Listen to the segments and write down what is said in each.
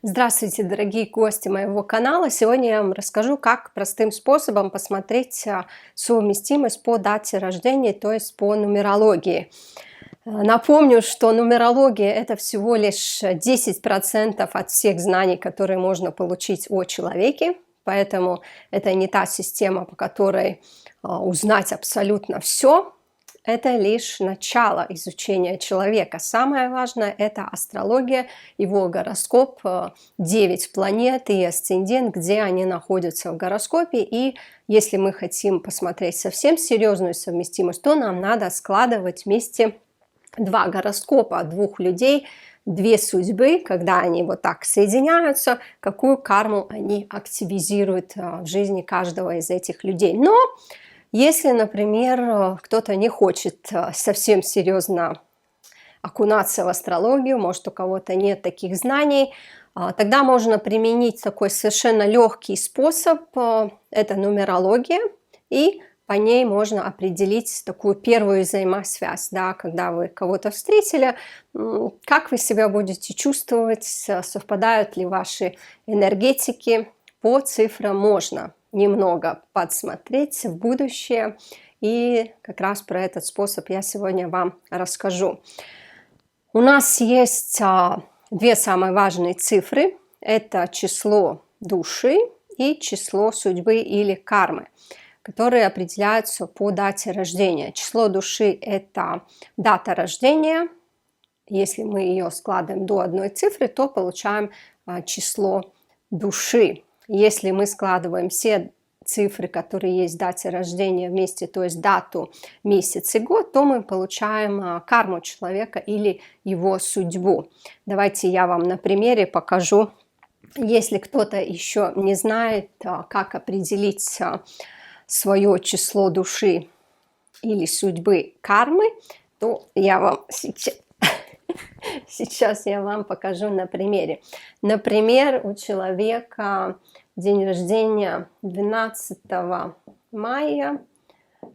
Здравствуйте, дорогие гости моего канала! Сегодня я вам расскажу, как простым способом посмотреть совместимость по дате рождения, то есть по нумерологии. Напомню, что нумерология — это всего лишь 10% от всех знаний, которые можно получить о человеке, поэтому это не та система, по которой узнать абсолютно все. Это лишь начало изучения человека. Самое важное — это астрология, его гороскоп, 9 планет и асцендент, где они находятся в гороскопе. И если мы хотим посмотреть совсем серьезную совместимость, то нам надо складывать вместе два гороскопа двух людей, две судьбы, когда они вот так соединяются, какую карму они активизируют в жизни каждого из этих людей. Но если, например, кто-то не хочет совсем серьезно окунаться в астрологию, может, у кого-то нет таких знаний, тогда можно применить такой совершенно легкий способ, это нумерология, и по ней можно определить такую первую взаимосвязь, да, когда вы кого-то встретили, как вы себя будете чувствовать, совпадают ли ваши энергетики. По цифрам можно немного подсмотреть в будущее, и как раз про этот способ я сегодня вам расскажу. У нас есть две самые важные цифры, это число души и число судьбы или кармы, которые определяются по дате рождения. Число души — это дата рождения. Если мы ее складываем до одной цифры, то получаем число души. Если мы складываем все цифры, которые есть в дате рождения вместе, то есть дату, месяц и год, то мы получаем карму человека или его судьбу. Давайте я вам на примере покажу. Если кто-то еще не знает, как определить свое число души или судьбы кармы, то я вам сейчас я вам покажу на примере. Например, у человека день рождения 12 мая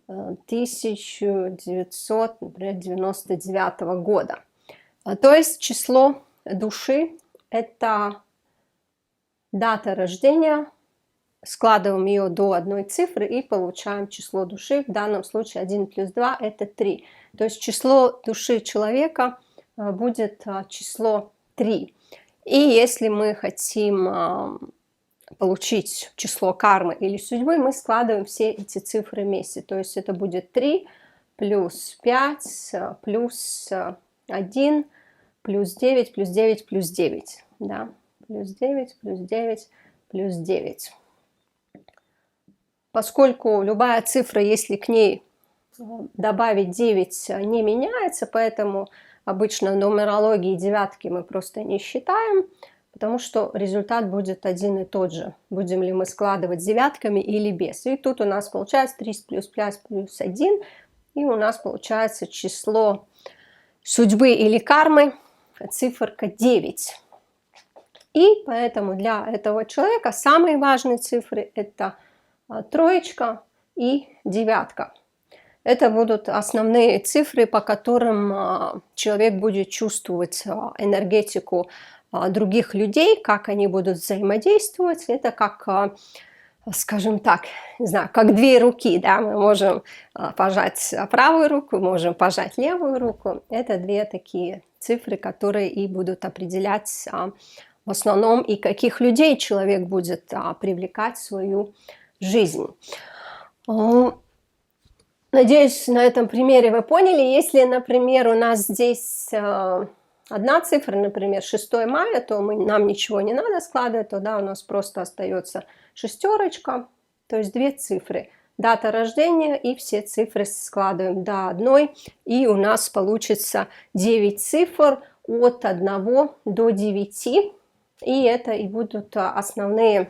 1999 года. То есть число души — это дата рождения, складываем ее до одной цифры и получаем число души. В данном случае 1 плюс 2 это 3. То есть число души человека будет число 3. И если мы хотим получить число кармы или судьбы, мы складываем все эти цифры вместе. То есть это будет 3 плюс 5 плюс 1 плюс 9 плюс 9 плюс 9. Да? Плюс 9 плюс 9 плюс 9. Поскольку любая цифра, если к ней добавить 9, не меняется, поэтому обычно в нумерологии девятки мы просто не считаем, потому что результат будет один и тот же. Будем ли мы складывать девятками или без. И тут у нас получается 3 плюс 5 плюс 1, и у нас получается число судьбы или кармы, циферка 9. И поэтому для этого человека самые важные цифры — это троечка и девятка. Это будут основные цифры, по которым человек будет чувствовать энергетику других людей, как они будут взаимодействовать. Это как, скажем так, не знаю, как две руки, да, мы можем пожать правую руку, можем пожать левую руку. Это две такие цифры, которые и будут определять в основном, и каких людей человек будет привлекать в свою жизнь. Надеюсь, на этом примере вы поняли. Если, например, у нас здесь одна цифра, например, 6 мая, то нам ничего не надо складывать, тогда у нас просто остается шестерочка, то есть две цифры. Дата рождения и все цифры складываем до одной, и у нас получится 9 цифр от 1 до 9. И это и будут основные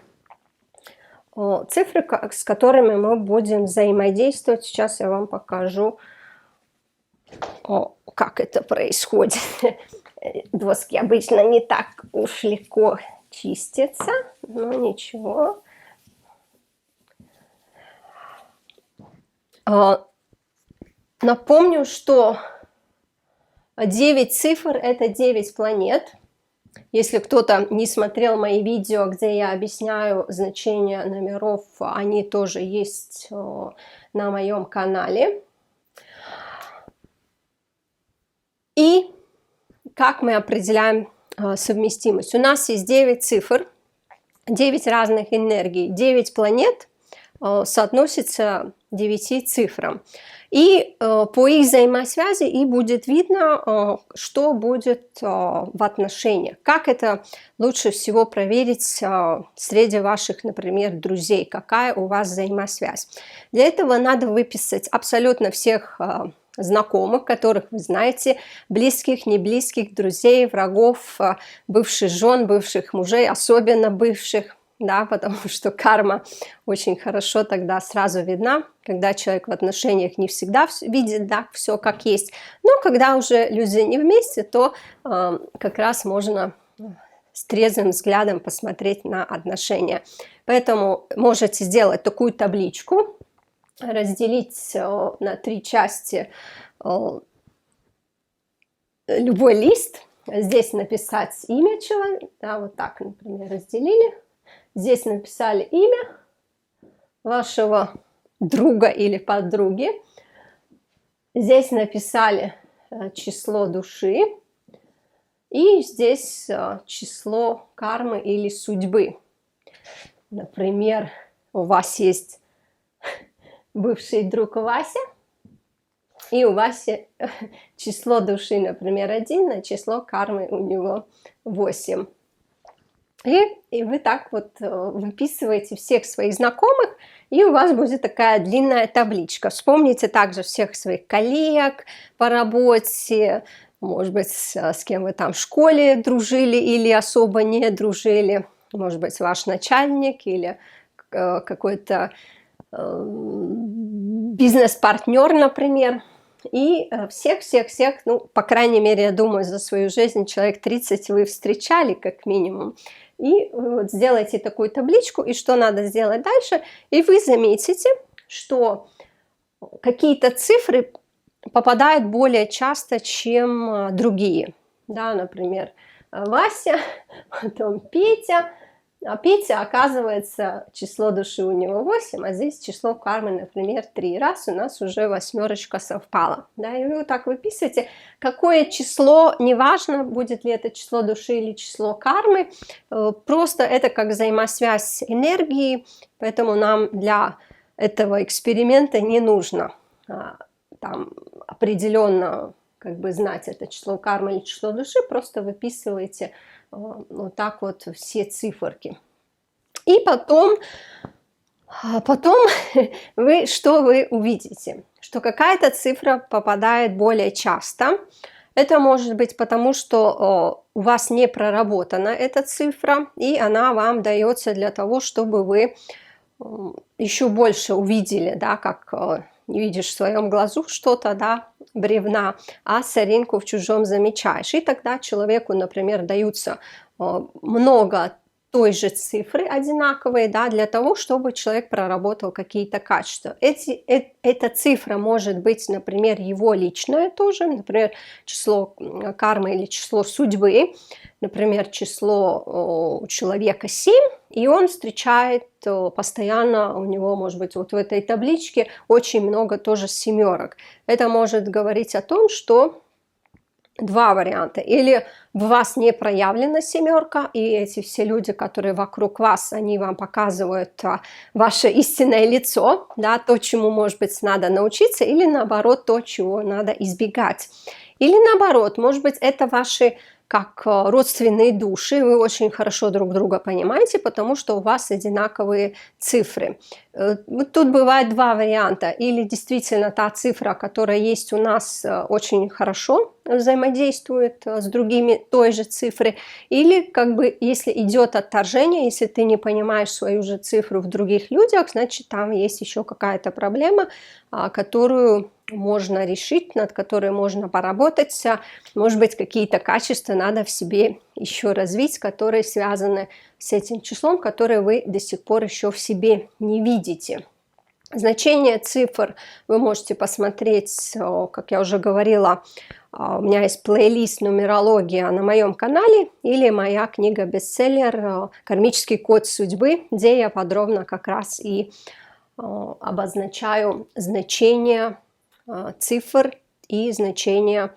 цифры, с которыми мы будем взаимодействовать. Сейчас я вам покажу, как это происходит. Доски обычно не так уж легко чистятся, но ничего. Напомню, что 9 цифр — это 9 планет. Если кто-то не смотрел мои видео, где я объясняю значение номеров, они тоже есть на моем канале. И как мы определяем совместимость? У нас есть 9 цифр, 9 разных энергий, 9 планет соотносятся 9 цифрам. И по их взаимосвязи и будет видно, что будет в отношениях. Как это лучше всего проверить среди ваших, например, друзей, какая у вас взаимосвязь. Для этого надо выписать абсолютно всех знакомых, которых вы знаете, близких, неблизких, друзей, врагов, бывших жен, бывших мужей, особенно бывших. Да, потому что карма очень хорошо тогда сразу видна, когда человек в отношениях не всегда видит, да, все как есть, но когда уже люди не вместе, то как раз можно с трезвым взглядом посмотреть на отношения. Поэтому можете сделать такую табличку, разделить на 3 части любой лист, здесь написать имя человека, да, вот так, например, разделили. Здесь написали имя вашего друга или подруги. Здесь написали число души. И здесь число кармы или судьбы. Например, у вас есть бывший друг Вася. И у Васи число души, например, 1, а число кармы у него 8. И вы так вот выписываете всех своих знакомых, и у вас будет такая длинная табличка. Вспомните также всех своих коллег по работе, может быть, с кем вы там в школе дружили или особо не дружили, может быть, ваш начальник или какой-то бизнес-партнер, например. И всех, ну, по крайней мере, я думаю, за свою жизнь человек 30 вы встречали как минимум. И вы вот сделаете такую табличку, и что надо сделать дальше, и вы заметите, что какие-то цифры попадают более часто, чем другие. Да, например, Вася, потом Петя. А Петя, оказывается, число души у него 8, а здесь число кармы, например, 3. Раз у нас уже 8 совпала. Да, и вы вот так выписываете, какое число, неважно, будет ли это число души или число кармы, просто это как взаимосвязь энергии, поэтому нам для этого эксперимента не нужно там определенно как бы знать это число кармы или число души, просто выписываете вот так вот все циферки. И потом что вы увидите? Что какая-то цифра попадает более часто. Это может быть потому, что у вас не проработана эта цифра, и она вам дается для того, чтобы вы еще больше увидели, да, как не видишь в своем глазу что-то, да, бревна, а соринку в чужом замечаешь. И тогда человеку, например, даются много той же цифры одинаковые, да, для того, чтобы человек проработал какие-то качества. Эта цифра может быть, например, его личное тоже, например, число кармы или число судьбы, например, число у человека 7, и он встречает постоянно, у него может быть вот в этой табличке очень много тоже семерок. Это может говорить о том, что два варианта. Или в вас не проявлена семерка, и эти все люди, которые вокруг вас, они вам показывают ваше истинное лицо, да, то, чему, может быть, надо научиться, или наоборот, то, чего надо избегать. Или наоборот, может быть, это ваши как родственные души, вы очень хорошо друг друга понимаете, потому что у вас одинаковые цифры. Тут бывает два варианта. Или действительно та цифра, которая есть у нас, очень хорошо взаимодействует с другими той же цифрой. Или как бы если идет отторжение, если ты не понимаешь свою же цифру в других людях, значит там есть еще какая-то проблема, которую можно решить, над которой можно поработать. Может быть, какие-то качества надо в себе еще развить, которые связаны с этим числом, которые вы до сих пор еще в себе не видите. Значение цифр вы можете посмотреть, как я уже говорила, у меня есть плейлист «Нумерология» на моем канале или моя книга-бестселлер «Кармический код судьбы», где я подробно как раз и обозначаю значение цифр и значение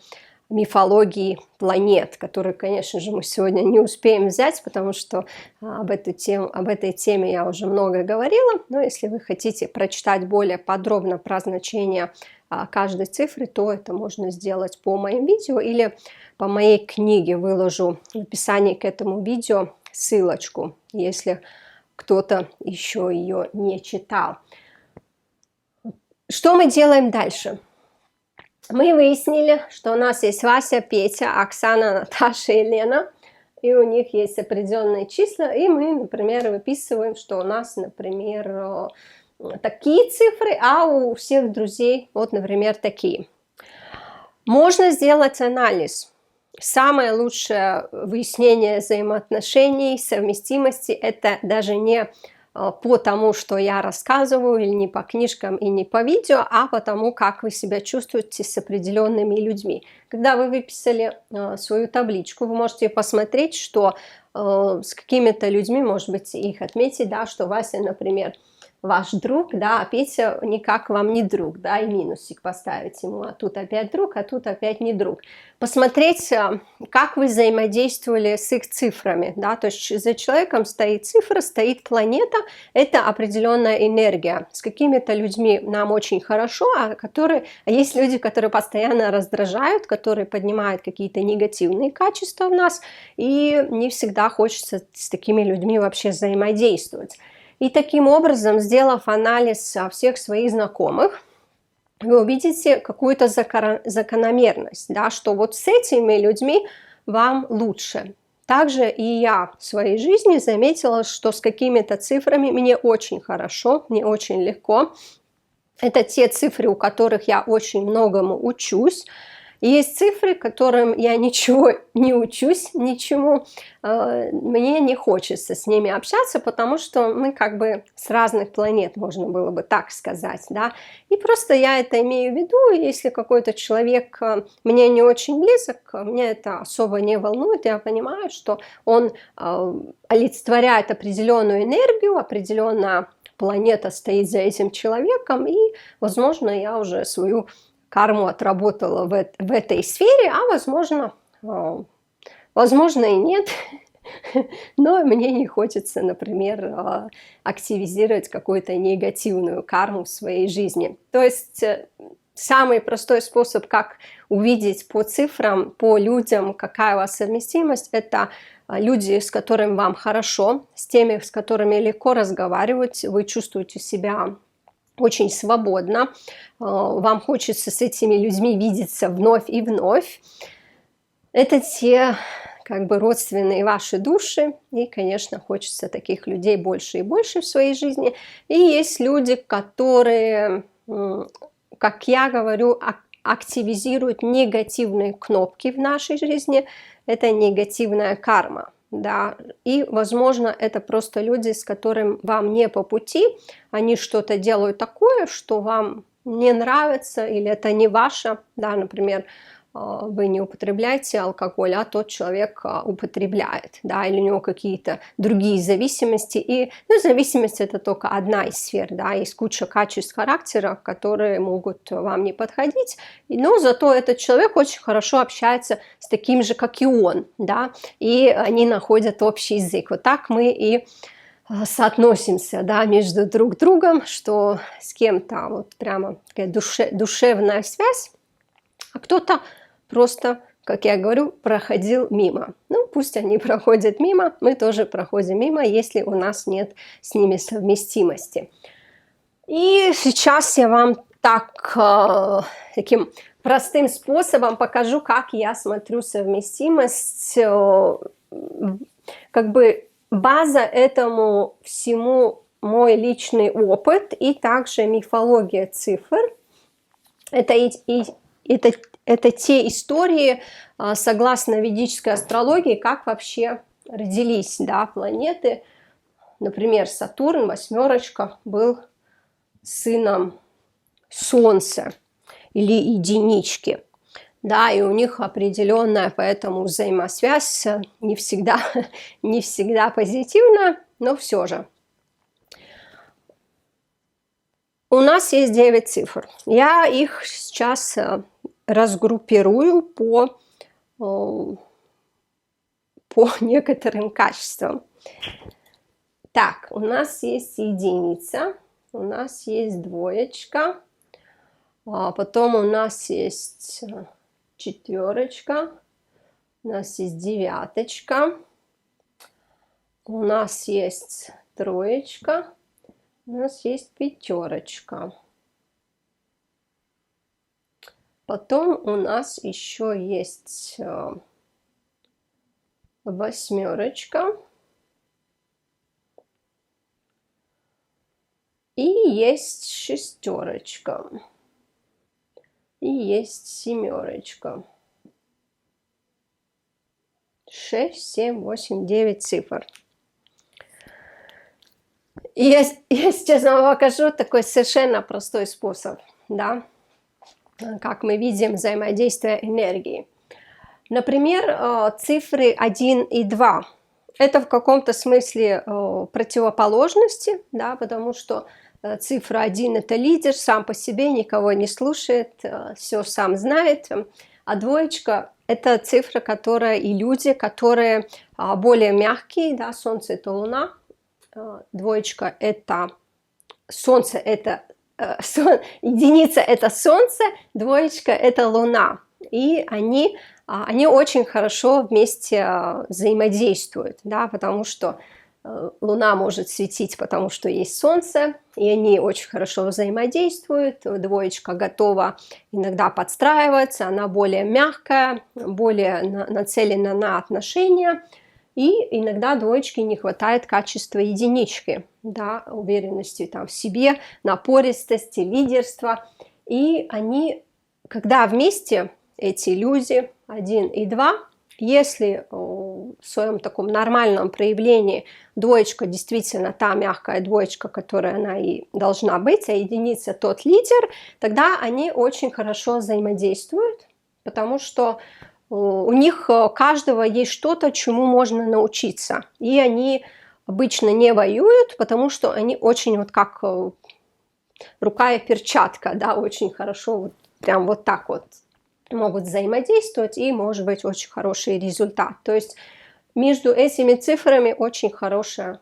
мифологии планет, которые, конечно же, мы сегодня не успеем взять, потому что об этой теме я уже много говорила. Но если вы хотите прочитать более подробно про значение каждой цифры, то это можно сделать по моим видео или по моей книге. Выложу в описании к этому видео ссылочку, если кто-то еще ее не читал. Что мы делаем дальше? Мы выяснили, что у нас есть Вася, Петя, Оксана, Наташа и Лена, и у них есть определенные числа, и мы, например, выписываем, что у нас, например, такие цифры, а у всех друзей, вот, например, такие. Можно сделать анализ. Самое лучшее выяснение взаимоотношений, совместимости – это даже не по тому, что я рассказываю, или не по книжкам и не по видео, а по тому, как вы себя чувствуете с определенными людьми. Когда вы выписали свою табличку, вы можете посмотреть, что с какими-то людьми, может быть, их отметить, да, что Вася, например, ваш друг, да, а Петя никак вам не друг, да, и минусик поставить ему, а тут опять друг, а тут опять не друг. Посмотреть, как вы взаимодействовали с их цифрами, да, то есть за человеком стоит цифра, стоит планета, это определенная энергия. С какими-то людьми нам очень хорошо, а есть люди, которые постоянно раздражают, которые поднимают какие-то негативные качества в нас, и не всегда хочется с такими людьми вообще взаимодействовать. И таким образом, сделав анализ всех своих знакомых, вы увидите какую-то закономерность, да, что вот с этими людьми вам лучше. Также и я в своей жизни заметила, что с какими-то цифрами мне очень хорошо, мне очень легко. Это те цифры, у которых я очень многому учусь. Есть цифры, которым я ничего не учусь, ничему, мне не хочется с ними общаться, потому что мы как бы с разных планет, можно было бы так сказать, да, и просто я это имею в виду, если какой-то человек мне не очень близок, меня это особо не волнует, я понимаю, что он олицетворяет определенную энергию, определенная планета стоит за этим человеком, и, возможно, я уже свою карму отработала в этой сфере, а возможно и нет, но мне не хочется, например, активизировать какую-то негативную карму в своей жизни. То есть самый простой способ, как увидеть по цифрам, по людям, какая у вас совместимость, это люди, с которыми вам хорошо, с теми, с которыми легко разговаривать, вы чувствуете себя очень свободно, вам хочется с этими людьми видеться вновь и вновь. Это те как бы родственные ваши души, и, конечно, хочется таких людей больше и больше в своей жизни. И есть люди, которые, как я говорю, активизируют негативные кнопки в нашей жизни. Это негативная карма. Да, и, возможно, это просто люди, с которыми вам не по пути, они что-то делают такое, что вам не нравится, или это не ваше, да, например, вы не употребляете алкоголь, а тот человек употребляет, да, или у него какие-то другие зависимости, и зависимость это только одна из сфер, да, есть куча качеств характера, которые могут вам не подходить, но зато этот человек очень хорошо общается с таким же, как и он, да, и они находят общий язык. Вот так мы и соотносимся, да, между друг другом, что с кем-то вот прямо такая душевная связь, а кто-то просто, как я говорю, проходил мимо. Ну, пусть они проходят мимо, мы тоже проходим мимо, если у нас нет с ними совместимости. И сейчас я вам таким простым способом покажу, как я смотрю совместимость. Как бы база этому всему мой личный опыт и также мифология цифр. Это те истории, согласно ведической астрологии, как вообще родились, да, планеты. Например, Сатурн, восьмерочка, был сыном Солнца или единички. Да, и у них определенная поэтому взаимосвязь, не всегда, не всегда позитивна, но все же. У нас есть 9 цифр. Я их сейчас разгруппирую по некоторым качествам. Так, у нас есть единица, у нас есть двоечка, потом у нас есть четверочка, у нас есть девяточка, у нас есть троечка, у нас есть пятерочка. Потом у нас еще есть восьмерочка. И есть шестерочка. И есть семерочка. 6, 7, 8, 9 цифр. И я сейчас вам покажу такой совершенно простой способ, да, как мы видим взаимодействие энергии. Например, цифры 1 и 2. Это в каком-то смысле противоположности, да, потому что цифра 1 – это лидер, сам по себе, никого не слушает, все сам знает. А двоечка – это цифра, которая и люди, которые более мягкие, да, Солнце – это Луна, двоечка – это Солнце, это единица – это Солнце, двоечка – это Луна. И они очень хорошо вместе взаимодействуют, да, потому что Луна может светить, потому что есть Солнце, и они очень хорошо взаимодействуют. Двоечка готова иногда подстраиваться, она более мягкая, более нацелена на отношения, и иногда двоечке не хватает качества единички, да, уверенности там в себе, напористости, лидерства. И они, когда вместе, эти люди, 1 и 2, если в своем таком нормальном проявлении двоечка действительно та мягкая двоечка, которая она и должна быть, а единица тот лидер, тогда они очень хорошо взаимодействуют, потому что у них каждого есть что-то, чему можно научиться. И они обычно не воюют, потому что они очень вот как рука и перчатка, да, очень хорошо, вот, прям вот так вот могут взаимодействовать, и может быть очень хороший результат. То есть между этими цифрами очень хорошая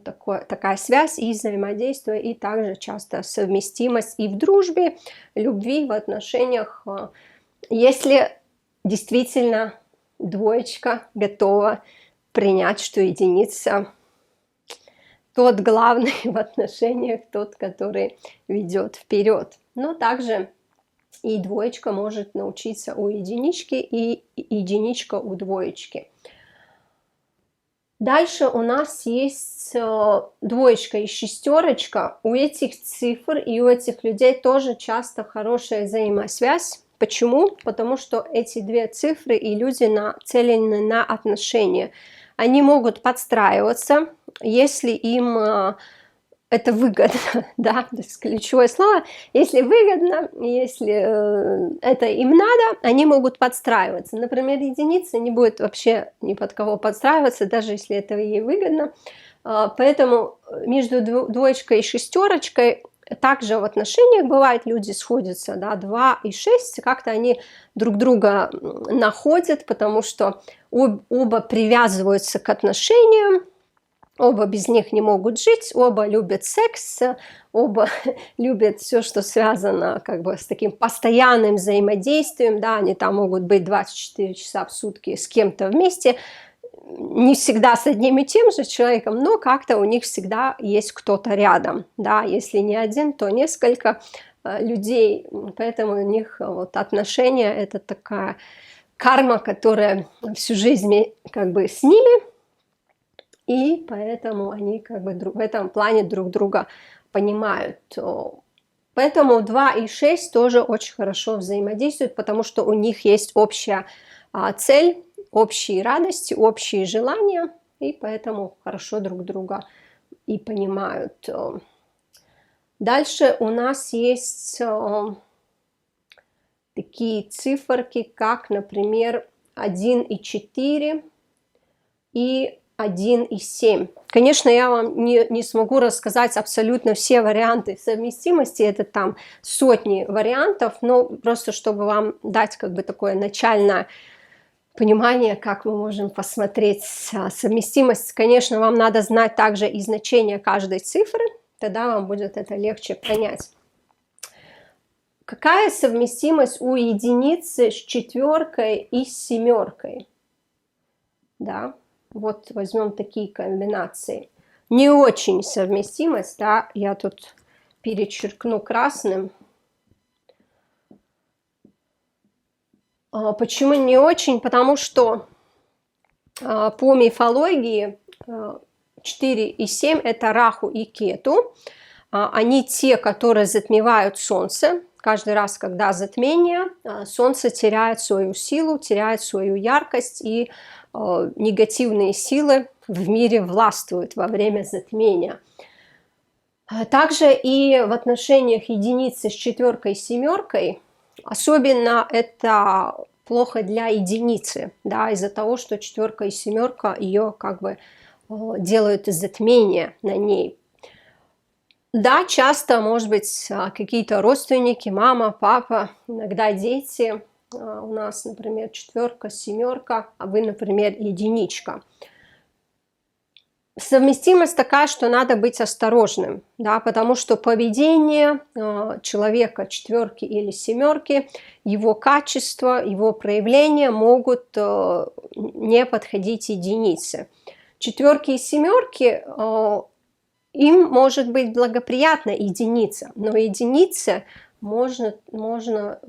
такая связь и взаимодействие, и также часто совместимость и в дружбе, любви, в отношениях. Если действительно двоечка готова принять, что единица тот главный в отношениях, тот, который ведет вперед. Но также и двоечка может научиться у единички, и единичка у двоечки. Дальше у нас есть двоечка и шестерочка. У этих цифр и у этих людей тоже часто хорошая взаимосвязь. Почему? Потому что эти две цифры и люди нацелены на отношения. Они могут подстраиваться, если им это выгодно, да, то есть ключевое слово, если выгодно, если это им надо, они могут подстраиваться. Например, единица не будет вообще ни под кого подстраиваться, даже если это ей выгодно. Поэтому между двоечкой и шестерочкой также в отношениях бывает, люди сходятся, да, 2 и 6, как-то они друг друга находят, потому что оба привязываются к отношениям, оба без них не могут жить, оба любят секс, оба любят все, что связано как бы с таким постоянным взаимодействием, да, они там могут быть 24 часа в сутки с кем-то вместе, не всегда с одним и тем же человеком, но как-то у них всегда есть кто-то рядом, да, если не один, то несколько людей, поэтому у них вот отношения – это такая карма, которая всю жизнь как бы с ними, и поэтому они как бы в этом плане друг друга понимают. Поэтому 2 и 6 тоже очень хорошо взаимодействуют, потому что у них есть общая цель, общие радости, общие желания, и поэтому хорошо друг друга и понимают. Дальше у нас есть такие циферки, как, например, 1,4 и 1,7. Конечно, я вам не смогу рассказать абсолютно все варианты совместимости, это там сотни вариантов, но просто чтобы вам дать как бы такое начальное понимание, как мы можем посмотреть совместимость. Конечно, вам надо знать также и значение каждой цифры, тогда вам будет это легче понять. Какая совместимость у единицы с четверкой и с семеркой? Да, вот возьмем такие комбинации. Не очень совместимость, да, я тут перечеркну красным. Почему не очень? Потому что по мифологии 4 и 7 это Раху и Кету. Они те, которые затмевают Солнце. Каждый раз, когда затмение, Солнце теряет свою силу, теряет свою яркость, и негативные силы в мире властвуют во время затмения. Также и в отношениях единицы с четверкой и семеркой, особенно это плохо для единицы, да, из-за того, что четверка и семерка ее как бы делают затмение на ней. Да, часто, может быть, какие-то родственники, мама, папа, иногда дети. У нас, например, четверка, семерка, а вы, например, единичка. Совместимость такая, что надо быть осторожным, да, потому что поведение человека четверки или семерки, его качество, его проявления могут не подходить единице. Четверки и семерки, им может быть благоприятна единица, но единице можно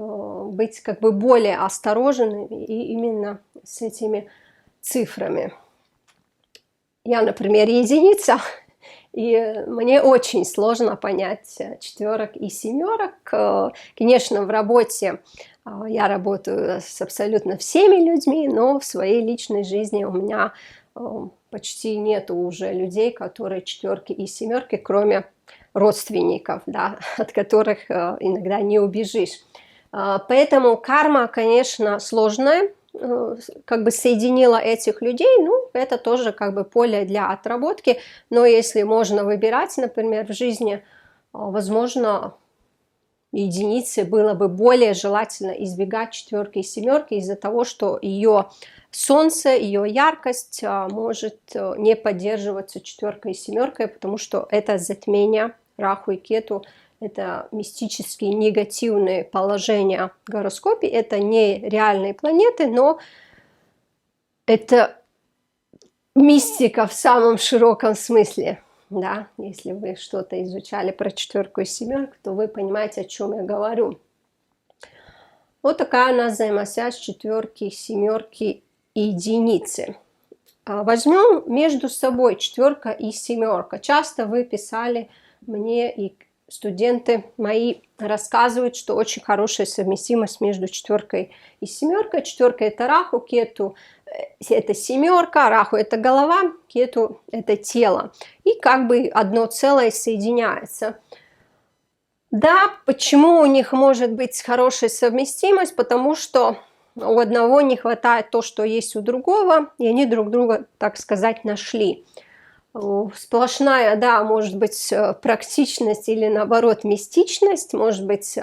быть как бы более осторожным и именно с этими цифрами. Я, например, единица, и мне очень сложно понять четверок и семерок. Конечно, в работе я работаю с абсолютно всеми людьми, но в своей личной жизни у меня почти нету уже людей, которые четверки и семерки, кроме родственников, да, от которых иногда не убежишь. Поэтому карма, конечно, сложная. Как бы соединила этих людей, ну, это тоже как бы поле для отработки, но если можно выбирать, например, в жизни, возможно, единице было бы более желательно избегать четверки и семерки из-за того, что ее солнце, ее яркость может не поддерживаться четверкой и семеркой, потому что это затмение Раху и Кету. Это мистические негативные положения в гороскопе. Это не реальные планеты, но это мистика в самом широком смысле. Да? Если вы что-то изучали про четверку и семерку, то вы понимаете, о чем я говорю. Вот такая у нас взаимосвязь четверки, семерки и единицы. Возьмем между собой четверка и семерка. Часто вы писали мне, и студенты мои рассказывают, что очень хорошая совместимость между четверкой и семеркой. Четверка это Раху, Кету это семерка, Раху это голова, Кету это тело. И как бы одно целое соединяется. Да, почему у них может быть хорошая совместимость? Потому что у одного не хватает то, что есть у другого, и они друг друга, так сказать, нашли. Сплошная, да, может быть практичность или наоборот мистичность, может быть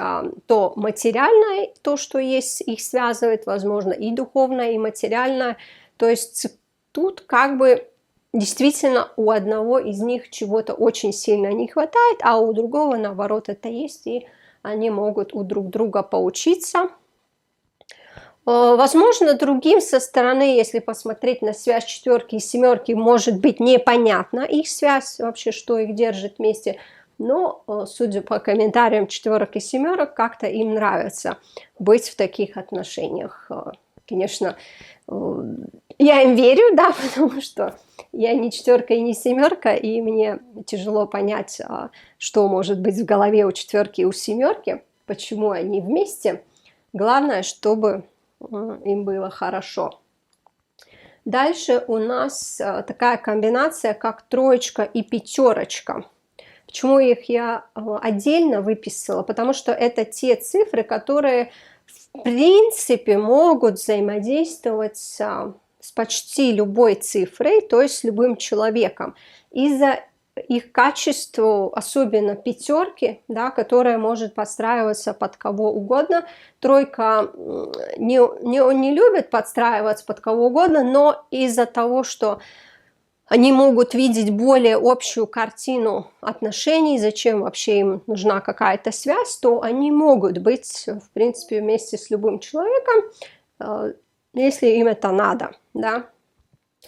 то материальное, то, что есть, их связывает, возможно, и духовное, и материальное. То есть тут как бы действительно у одного из них чего-то очень сильно не хватает, а у другого наоборот это есть, и они могут у друг друга поучиться. Возможно, другим со стороны, если посмотреть на связь четверки и семерки, может быть непонятна их связь, вообще, что их держит вместе. Но, судя по комментариям четверок и семерок, как-то им нравится быть в таких отношениях. Конечно, я им верю, да, потому что я не четверка и не семерка, и мне тяжело понять, что может быть в голове у четверки и у семерки, почему они вместе. Главное, чтобы им было хорошо. Дальше у нас такая комбинация, как троечка и пятерочка. В Почему их я отдельно выписала? Потому что это те цифры, которые в принципе могут взаимодействовать с почти любой цифрой, то есть с любым человеком. Из-за их качеству, особенно пятерки, да, которая может подстраиваться под кого угодно. Тройка не любит подстраиваться под кого угодно, но из-за того, что они могут видеть более общую картину отношений, зачем вообще им нужна какая-то связь, то они могут быть, в принципе, вместе с любым человеком, если им это надо, да.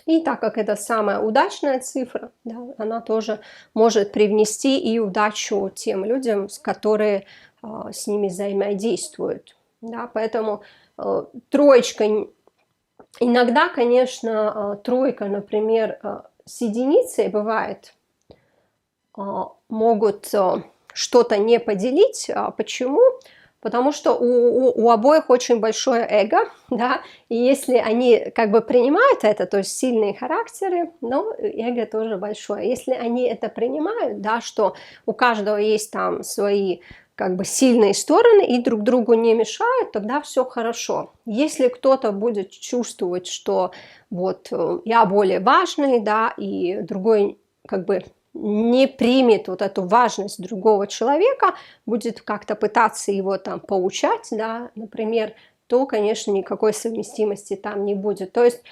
И так как это самая удачная цифра, да, она тоже может привнести и удачу тем людям, которые с ними взаимодействуют. Да, поэтому троечка, иногда, конечно, тройка, например, с единицей бывает, могут что-то не поделить. Почему? Потому что у обоих очень большое эго, да, и если они как бы принимают это, то есть сильные характеры, но эго тоже большое. Если они это принимают, да, что у каждого есть там свои как бы сильные стороны и друг другу не мешают, тогда все хорошо. Если кто-то будет чувствовать, что вот я более важный, да, и другой как бы не примет вот эту важность другого человека, будет как-то пытаться его там поучать, да, например, то, конечно, никакой совместимости там не будет. То есть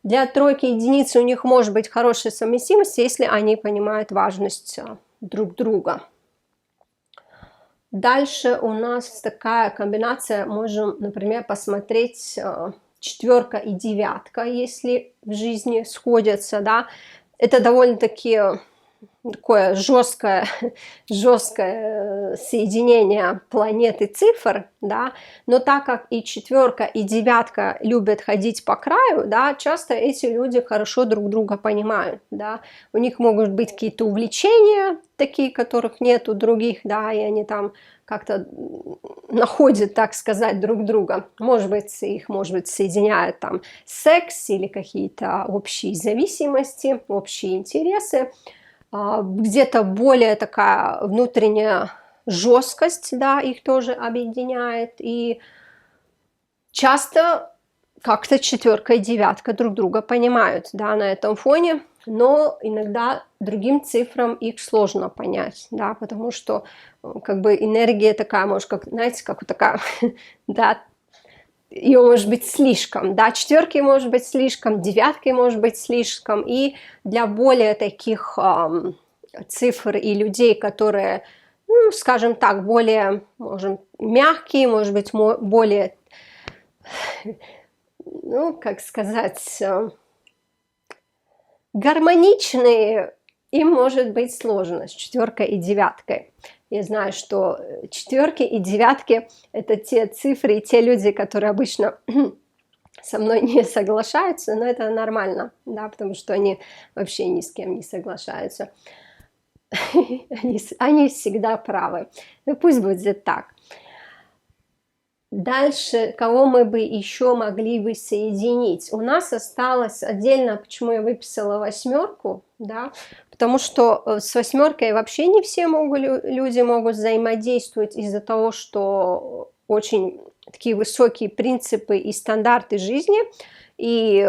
для тройки единицы у них может быть хорошая совместимость, если они понимают важность друг друга. Дальше у нас такая комбинация, можем, например, посмотреть четверка и девятка, если в жизни сходятся, да. Это довольно-таки такое жесткое соединение планет и цифр, да, но так как и четверка, и девятка любят ходить по краю, да, часто эти люди хорошо друг друга понимают, да, у них могут быть какие-то увлечения, такие, которых нет у других, да, и они там как-то находят, так сказать, друг друга. Может быть, соединяют там секс или какие-то общие зависимости, общие интересы. Где-то более такая внутренняя жесткость, да, их тоже объединяет. И часто как-то четверка и девятка друг друга понимают, да, на этом фоне, но иногда другим цифрам их сложно понять, да, потому что как бы энергия такая, может, как, знаете, как вот такая, да, ее может быть слишком, да, четверки может быть слишком, девятки может быть слишком, и для более таких цифр и людей, которые, ну, скажем так, более, может, мягкие, может быть, более, ну, как сказать, гармоничные, им может быть сложно с четверкой и девяткой. Я знаю, что четверки и девятки – это те цифры и те люди, которые обычно со мной не соглашаются, но это нормально, да, потому что они вообще ни с кем не соглашаются. Они всегда правы. Ну, пусть будет так. Дальше, кого мы бы еще могли бы соединить? У нас осталось отдельно, почему я выписала восьмерку, да, потому что с восьмеркой вообще не все люди могут взаимодействовать из-за того, что очень такие высокие принципы и стандарты жизни, и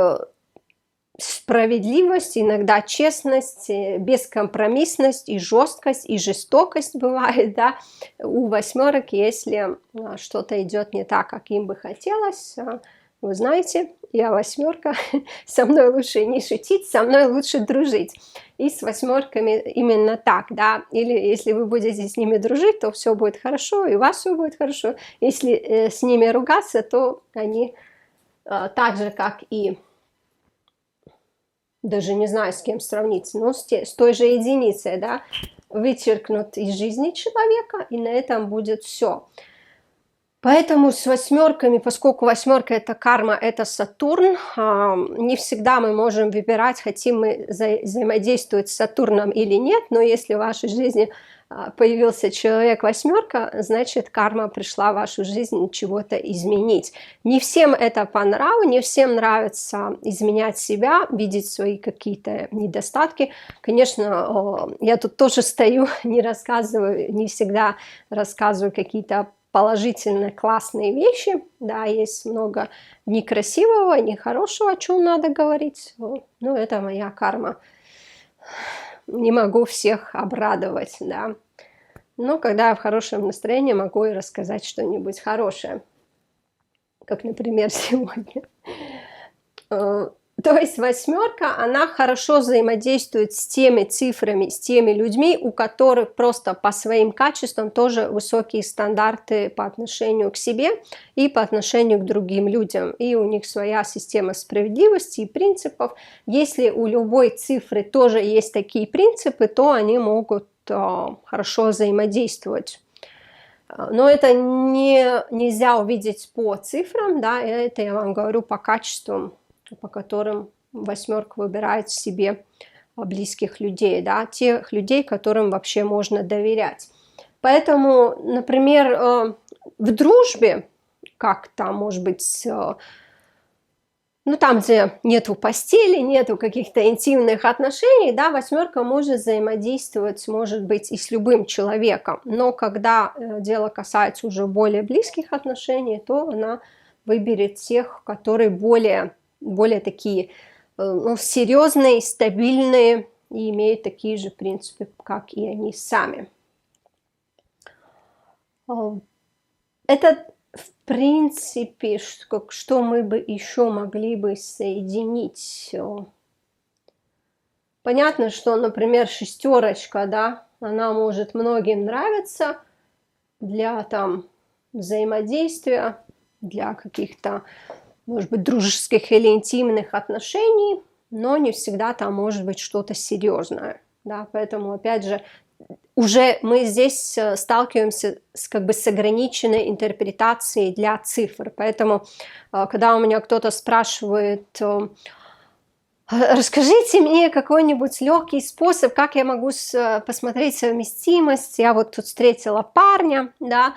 справедливость, иногда честность, бескомпромиссность и жесткость, и жестокость бывает, да, у восьмерок, если что-то идет не так, как им бы хотелось, вы знаете, я восьмерка, со мной лучше не шутить, со мной лучше дружить. И с восьмерками именно так, да, или если вы будете с ними дружить, то все будет хорошо, и у вас все будет хорошо. Если с ними ругаться, то они так же, как и даже не знаю, с кем сравнить, но с той же единицей, да, вычеркнут из жизни человека, и на этом будет все. Поэтому с восьмерками, поскольку восьмерка это карма, это Сатурн, не всегда мы можем выбирать, хотим мы взаимодействовать с Сатурном или нет, но если в вашей жизни появился человек восьмерка, значит карма пришла в вашу жизнь чего-то изменить. Не всем это по нраву, не всем нравится изменять себя, видеть свои какие-то недостатки. Конечно, я тут тоже стою, не рассказываю, не всегда рассказываю какие-то положительные, классные вещи, да, есть много некрасивого, нехорошего, о чем надо говорить, ну, это моя карма, не могу всех обрадовать, да, но когда я в хорошем настроении, могу и рассказать что-нибудь хорошее, как, например, сегодня. То есть восьмерка, она хорошо взаимодействует с теми цифрами, с теми людьми, у которых просто по своим качествам тоже высокие стандарты по отношению к себе и по отношению к другим людям. И у них своя система справедливости и принципов. Если у любой цифры тоже есть такие принципы, то они могут хорошо взаимодействовать. Но это нельзя увидеть по цифрам, да, это я вам говорю по качествам, по которым восьмерка выбирает себе близких людей, да, тех людей, которым вообще можно доверять. Поэтому, например, в дружбе, как там, может быть, ну, там, где нету постели, нету каких-то интимных отношений, да, восьмерка может взаимодействовать, может быть, и с любым человеком. Но когда дело касается уже более близких отношений, то она выберет тех, которые более такие серьезные, стабильные и имеют такие же принципы, как и они сами. Это, в принципе, что мы бы еще могли бы соединить. Понятно, что, например, шестерочка, да, она может многим нравиться для там взаимодействия, для каких-то, может быть, дружеских или интимных отношений, но не всегда там может быть что-то серьезное, да, поэтому, опять же, уже мы здесь сталкиваемся с ограниченной интерпретацией для цифр, поэтому, когда у меня кто-то спрашивает, расскажите мне какой-нибудь легкий способ, как я могу посмотреть совместимость. Я вот тут встретила парня, да,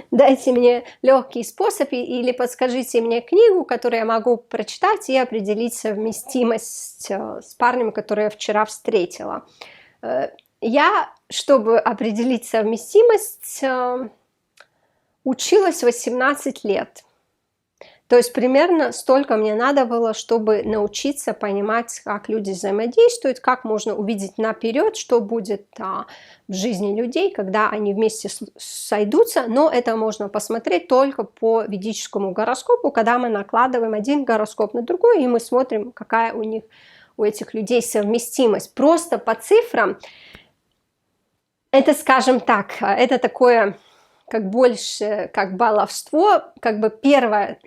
дайте мне легкий способ или подскажите мне книгу, которую я могу прочитать и определить совместимость с парнем, который я вчера встретила. Я, чтобы определить совместимость, училась 18 лет. То есть примерно столько мне надо было, чтобы научиться понимать, как люди взаимодействуют, как можно увидеть наперед, что будет в жизни людей, когда они вместе сойдутся. Но это можно посмотреть только по ведическому гороскопу, когда мы накладываем один гороскоп на другой, и мы смотрим, какая у этих людей совместимость. Просто по цифрам это, скажем так, это такое, как больше, как баловство, как бы первое.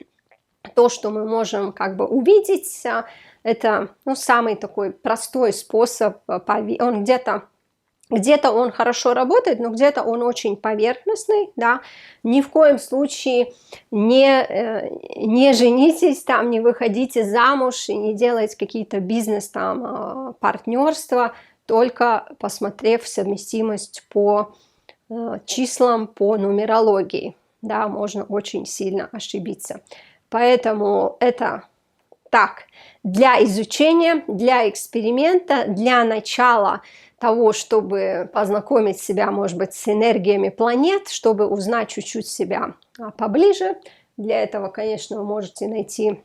То, что мы можем как бы увидеть, это самый такой простой способ, он где-то он хорошо работает, но где-то он очень поверхностный, да, ни в коем случае не женитесь там, не выходите замуж и не делайте какие-то бизнес там партнерства, только посмотрев совместимость по числам, по нумерологии, да, можно очень сильно ошибиться. Поэтому это так, для изучения, для эксперимента, для начала того, чтобы познакомить себя, может быть, с энергиями планет, чтобы узнать чуть-чуть себя поближе. Для этого, конечно, вы можете найти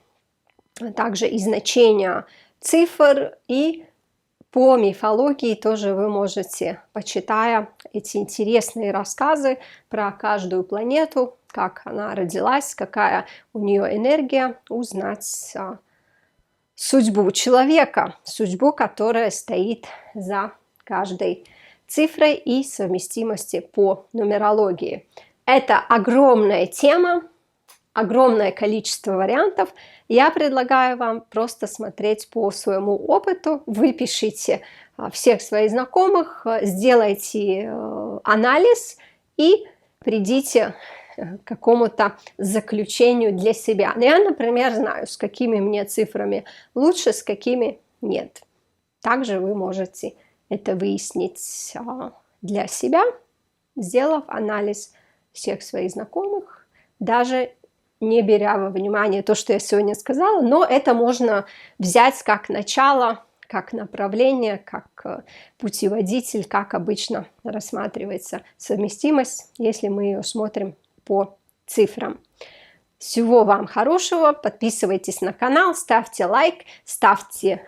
также и значения цифр, и по мифологии тоже вы можете, почитая эти интересные рассказы про каждую планету, как она родилась, какая у нее энергия, узнать судьбу человека, судьбу, которая стоит за каждой цифрой и совместимости по нумерологии. Это огромная тема, огромное количество вариантов. Я предлагаю вам просто смотреть по своему опыту, выпишите всех своих знакомых, сделайте анализ и придите к какому-то заключению для себя. Я, например, знаю, с какими мне цифрами лучше, с какими нет. Также вы можете это выяснить для себя, сделав анализ всех своих знакомых, даже не беря во внимание то, что я сегодня сказала, но это можно взять как начало, как направление, как путеводитель, как обычно рассматривается совместимость, если мы ее смотрим по цифрам. Всего вам хорошего, подписывайтесь на канал, ставьте лайк, ставьте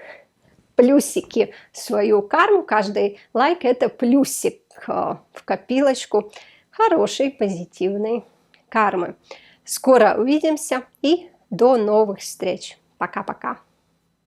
плюсики в свою карму. Каждый лайк — это плюсик в копилочку хорошей, позитивной кармы. Скоро увидимся и до новых встреч. Пока-пока.